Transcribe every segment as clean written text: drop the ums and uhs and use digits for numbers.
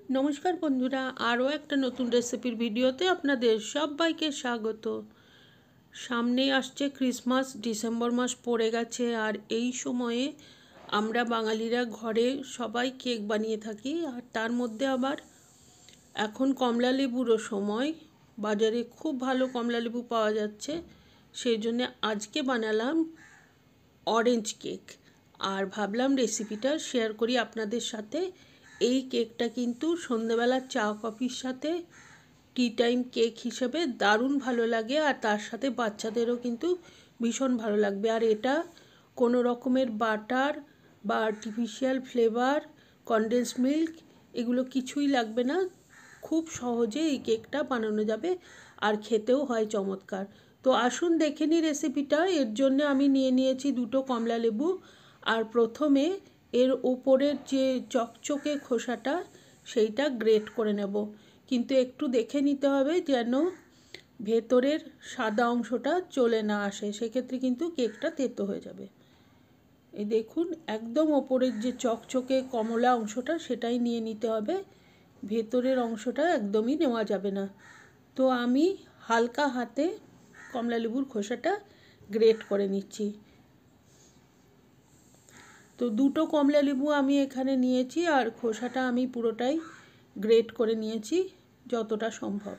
নমস্কার বন্ধুরা, আরও একটা নতুন রেসিপির ভিডিওতে আপনাদের সবাইকে স্বাগত। সামনেই আসছে ক্রিসমাস, ডিসেম্বর মাস পড়ে গেছে। আর এই সময়ে আমরা বাঙালিরা ঘরে সবাই কেক বানিয়ে থাকি। আর তার মধ্যে আবার এখন কমলা লেবুরও সময়, বাজারে খুব ভালো কমলা লেবু পাওয়া যাচ্ছে। সেই জন্য আজকে বানালাম অরেঞ্জ কেক, আর ভাবলাম রেসিপিটা শেয়ার করি আপনাদের সাথে। এই কেকটা কিন্তু সন্ধ্যেবেলা চা কফির সাথে টি টাইম কেক হিসেবে দারুণ ভালো লাগে, আর তার সাথে বাচ্চাদেরও কিন্তু ভীষণ ভালো লাগবে। আর এটা কোনো রকমের বাটার বা আর্টিফিশিয়াল ফ্লেভার, কনডেন্স মিল্ক এগুলো কিছুই লাগবে না। খুব সহজে এই কেকটা বানানো যাবে, আর খেতেও হয় চমৎকার। তো আসুন দেখে নিই রেসিপিটা। এর জন্য আমি নিয়ে নিয়েছি 2টো কমলা লেবু। আর প্রথমে এর ওপরের যে চকচকে খোসাটা সেইটা গ্রেট করে নেব, কিন্তু একটু দেখে নিতে হবে যেন ভেতরের সাদা অংশটা চলে না আসে, সেক্ষেত্রে কিন্তু কেকটা তেতো হয়ে যাবে। এই দেখুন, একদম ওপরের যে চকচকে কমলা অংশটা সেটাই নিয়ে নিতে হবে, ভেতরের অংশটা একদমই নেওয়া যাবে না। তো আমি হালকা হাতে কমলা লেবুর খোসাটা গ্রেট করে নিচ্ছি। তো 2টো কমলা লেবু আমি এখানে নিয়েছি, আর খোসাটা আমি পুরোটাই গ্রেট করে নিয়েছি যতটা সম্ভব।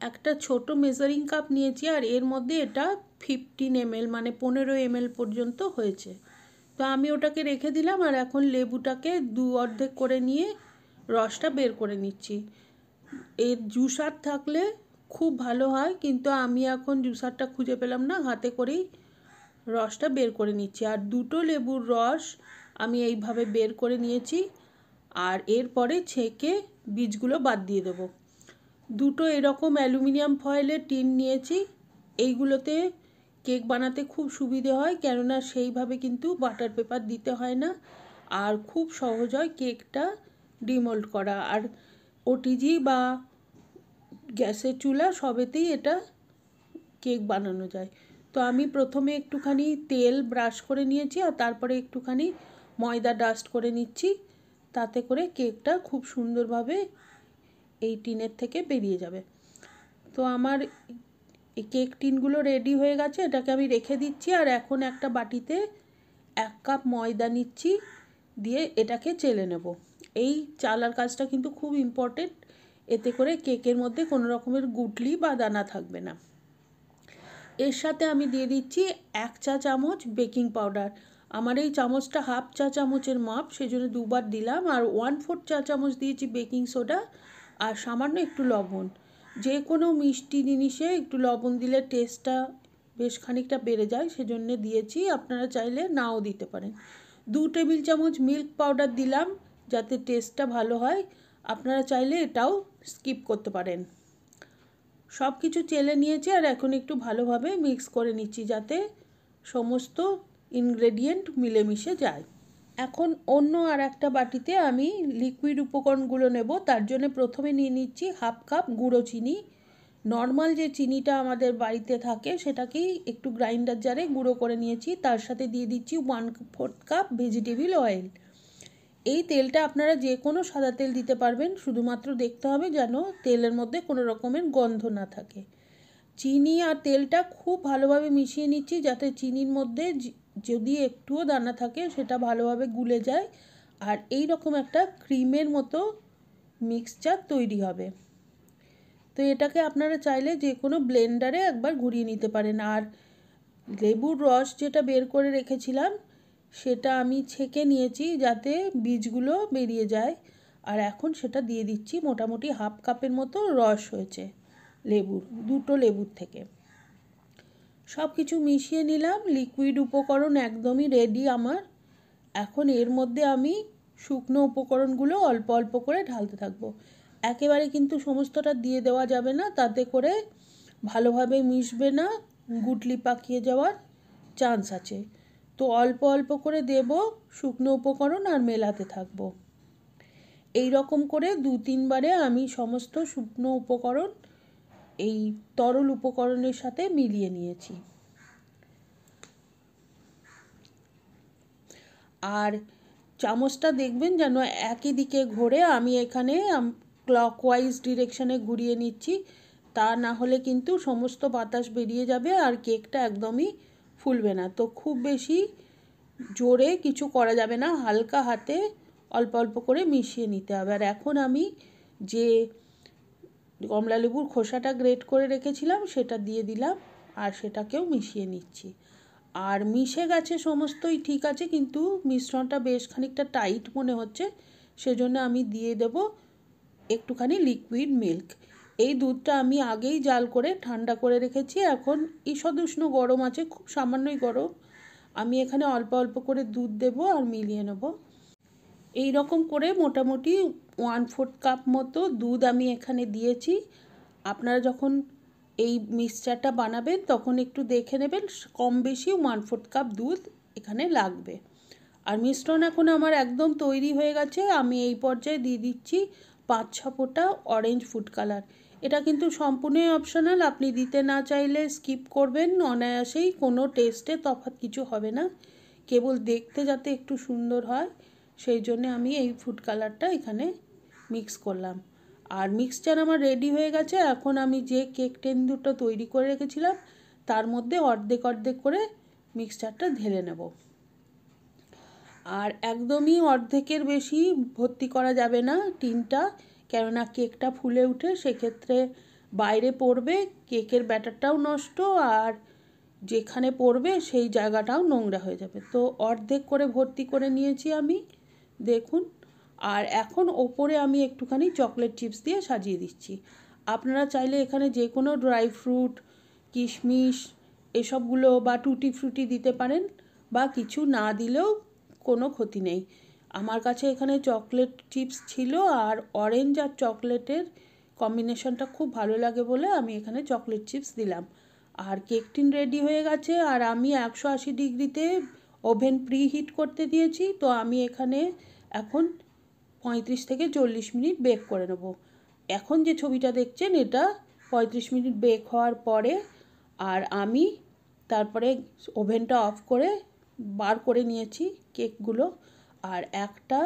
একটা ছোট মেজারিং কাপ নিয়েছি, আর এর মধ্যে এটা 15 ml মানে 15 ml পর্যন্ত হয়েছে। তো আমি ওটাকে রেখে দিলাম, আর এখন লেবুটাকে অর্ধেক করে নিয়ে রসটা বের করে নিচ্ছি। এর জুসার থাকলে খুব ভালো হয়, কিন্তু আমি এখন জুসারটা খুঁজে পেলাম না, হাতে করেই রসটা বের করে নিচ্ছি। আর 2টো লেবুর রস আমি এইভাবে বের করে নিয়েছি, আর এরপরে ছেঁকে বীজগুলো বাদ দিয়ে দেবো। 2টো এরকম অ্যালুমিনিয়াম ফয়েলের টিন নিয়েছি। এইগুলোতে কেক বানাতে খুব সুবিধে হয়, কেননা সেইভাবে কিন্তু বাটার পেপার দিতে হয় না, আর খুব সহজ হয় কেকটা ডিমোল্ড করা। আর ওটিজি বা গ্যাসের চুলা সবেতেই এটা কেক বানানো যায়। তো আমি প্রথমে একটুখানি তেল ব্রাশ করে নিয়েছি, আর তারপরে একটুখানি ময়দা ডাস্ট করে নিচ্ছি, তাতে করে কেকটা খুব সুন্দরভাবে এই টিনের থেকে বেরিয়ে যাবে। তো আমার এই কেক টিনগুলো রেডি হয়ে গেছে, এটাকে আমি রেখে দিচ্ছি। আর এখন একটা বাটিতে 1 কাপ ময়দা নিচ্ছি, দিয়ে এটাকে চেলে নেব। এই চালার কাজটা কিন্তু খুব ইম্পর্টেন্ট, এতে করে কেকের মধ্যে কোনো রকমের গুটলি বা দানা থাকবে না। এর সাথে আমি দিয়ে দিচ্ছি 1 চা চামচ বেকিং পাউডার। আমার এই চামচটা হাফ চা চামচের মাপ, সেই জন্য 2বার দিলাম। আর 1/4 চা চামচ দিয়েছি বেকিং সোডা, আর সামান্য একটু লবণ। যে কোনো মিষ্টি জিনিসে একটু লবণ দিলে টেস্টটা বেশ খানিকটা বেড়ে যায়, সেজন্য দিয়েছি। আপনারা চাইলে নাও দিতে পারেন। 2 টেবিল চামচ মিল্ক পাউডার দিলাম, যাতে টেস্টটা ভালো হয়। আপনারা চাইলে এটাও স্কিপ করতে পারেন। সব কিছু চেলে নিয়েছি, আর এখন একটু ভালোভাবে মিক্স করে নিচ্ছি, যাতে সমস্ত ইনগ্রেডিয়েন্ট মিলেমিশে যায়। এখন অন্য আর একটা বাটিতে আমি লিকুইড উপকরণগুলো নেব। তার জন্য প্রথমে নিয়ে নিচ্ছি 1/2 কাপ গুঁড়ো চিনি। নর্মাল যে চিনিটা আমাদের বাড়িতে থাকে সেটাকেই একটু গ্রাইন্ডার জারে গুঁড়ো করে নিয়েছি। তার সাথে দিয়ে দিচ্ছি 1/4 কাপ ভেজিটেবল অয়েল। এই তেলটা আপনারা যে কোনো সাদা তেল দিতে পারবেন, শুধুমাত্র দেখতে হবে যেন তেলের মধ্যে কোনো রকমের গন্ধ না থাকে। চিনি আর তেলটা খুব ভালোভাবে মিশিয়ে নিচ্ছি, যাতে চিনির মধ্যে যদি একটুও দানা থাকে সেটা ভালোভাবে গুলে যায়, আর এই রকম একটা ক্রিমের মতো মিক্সচার তৈরি হবে। তো এটাকে আপনারা চাইলে যে কোনো ব্লেন্ডারে একবার ঘুরিয়ে নিতে পারেন। আর লেবুর রস যেটা বের করে রেখেছিলাম সেটা আমি ছেঁকে নিয়েছি, যাতে বীজগুলো বেরিয়ে যায়। আর এখন সেটা দিয়ে দিচ্ছি। মোটামুটি 1/2 কাপের মতো রস হয়েছে লেবুর, 2টো লেবুর থেকে। সব কিছু মিশিয়ে নিলাম। লিকুইড উপকরণ একদমই রেডি আমার। এখন এর মধ্যে আমি শুকনো উপকরণগুলো অল্প অল্প করে ঢালতে থাকবো। একেবারে কিন্তু সমস্তটা দিয়ে দেওয়া যাবে না, তাতে করে ভালোভাবে মিশবে না, গুটলি পাকিয়ে যাওয়ার চান্স আছে। তো অল্প অল্প করে দেব শুকনো উপকরণ, আর মেলাতে থাকবো। এই রকম করে 2-3 বারে আমি সমস্ত শুকনো উপকরণ এই তরল উপকরণের সাথে মিলিয়ে নিয়েছি। আর চামচটা দেখবেন যেন একই দিকে ঘোরে। আমি এখানে ক্লকওয়াইজ ডিরেকশানে ঘুরিয়ে নিচ্ছি, তা না হলে কিন্তু সমস্ত বাতাস বেরিয়ে যাবে আর কেকটা একদমই ফুলবে না। তো খুব বেশি জোরে কিছু করা যাবে না, হালকা হাতে অল্প অল্প করে মিশিয়ে নিতে হবে। আর এখন আমি যে কমলালেবুর খোসাটা গ্রেট করে রেখেছিলাম সেটা দিয়ে দিলাম আর সেটাকেও মিশিয়ে নিচ্ছি। আর মিশে গেছে, সমস্তই ঠিক আছে, কিন্তু মিশ্রণটা বেশ খানিকটা টাইট মনে হচ্ছে, সেজন্য আমি দিয়ে দেব একটুখানি লিকুইড মিল্ক। এই দুধটা আমি আগেই জাল করে ঠান্ডা করে রেখেছি, এখন ঈষদুষ্ণ গরম আছে, খুব সামান্যই গরম। আমি এখানে অল্প অল্প করে দুধ দেব আর মিলিয়ে নেব। এই রকম করে মোটামুটি 1/4 কাপ মতো দুধ আমি এখানে দিয়েছি। আপনারা যখন এই মিক্সচারটা বানাবেন তখন একটু দেখে নেবেন, কম বেশি 1/4 কাপ দুধ এখানে লাগবে। আর মিশ্রণ এখন আমার একদম তৈরি হয়ে গেছে। আমি এই পর্যায়ে দিয়ে দিচ্ছি 5-6 ফোঁটা অরেঞ্জ ফুড কালার। এটা কিন্তু সম্পূর্ণই অপশনাল, আপনি দিতে না চাইলে স্কিপ করবেন, অনায়াসেই, কোনো টেস্টে তফাৎ কিছু হবে না, কেবল দেখতে যাতে একটু সুন্দর হয় সেই জন্য আমি এই ফুড কালারটা এখানে মিক্স করলাম। আর মিক্সচার আমার রেডি হয়ে গেছে। এখন আমি যে কেক টেন্ডুরটা তৈরি করে রেখেছিলাম তার মধ্যে অর্ধেক অর্ধেক করে মিক্সচারটা ঢেলে নেব। আর একদমই অর্ধেকের বেশি ভর্তি করা যাবে না টিনটা, কেননা কেকটা ফুলে উঠে সেক্ষেত্রে বাইরে পড়বে, কেকের ব্যাটারটাও নষ্ট, আর যেখানে পড়বে সেই জায়গাটাও নোংরা হয়ে যাবে। তো অর্ধেক করে ভর্তি করে নিয়েছি আমি, দেখুন। আর এখন ওপরে আমি একটুখানি চকলেট চিপস দিয়ে সাজিয়ে দিচ্ছি। আপনারা চাইলে এখানে যে কোনো ড্রাই ফ্রুট, কিশমিশ এসবগুলো বা টুটি ফ্রুটি দিতে পারেন, বা কিছু না দিলেও কোনো ক্ষতি নেই। আমার কাছে এখানে চকলেট চিপস ছিল আর অরেঞ্জ আর চকলেটের কম্বিনেশনটা খুব ভালো লাগে বলে আমি এখানে চকলেট চিপস দিলাম। আর কেক টিন রেডি হয়ে গেছে, আর আমি 180 ডিগ্রিতে ওভেন প্রি হিট করতে দিয়েছি। তো আমি এখানে এখন 35 থেকে 40 মিনিট বেক করে নেব। এখন যে ছবিটা দেখছেন এটা 35 মিনিট বেক হওয়ার পরে, আর আমি তারপরে ওভেনটা অফ করে বার করে নিয়েছি কেকগুলো। আর একটা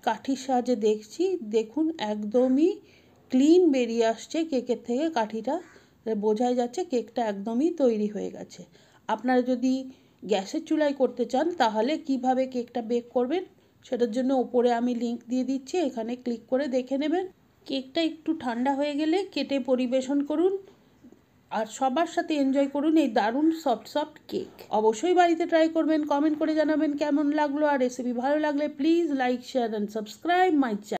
কাঠির সাহায্যে দেখছি, দেখুন একদমই ক্লিন বেরিয়ে আসছে কেকের থেকে কাঠিটা, বোঝাই যাচ্ছে কেকটা একদমই তৈরি হয়ে গেছে। আপনারা যদি গ্যাসের চুলায় করতে চান তাহলে কিভাবে কেকটা বেক করবেন সেটার জন্য ওপরে আমি লিংক দিয়ে দিচ্ছি, এখানে ক্লিক করে দেখে নেবেন। কেকটা একটু ঠান্ডা হয়ে গেলে কেটে পরিবেশন করুন আর সবার সাথে এনজয় করুন এই দারুণ সফট কেক। অবশ্যই বাড়িতে ট্রাই করবেন, কমেন্ট করে জানাবেন কেমন লাগলো, আর রেসিপি ভালো লাগলে please like, share and subscribe my channel.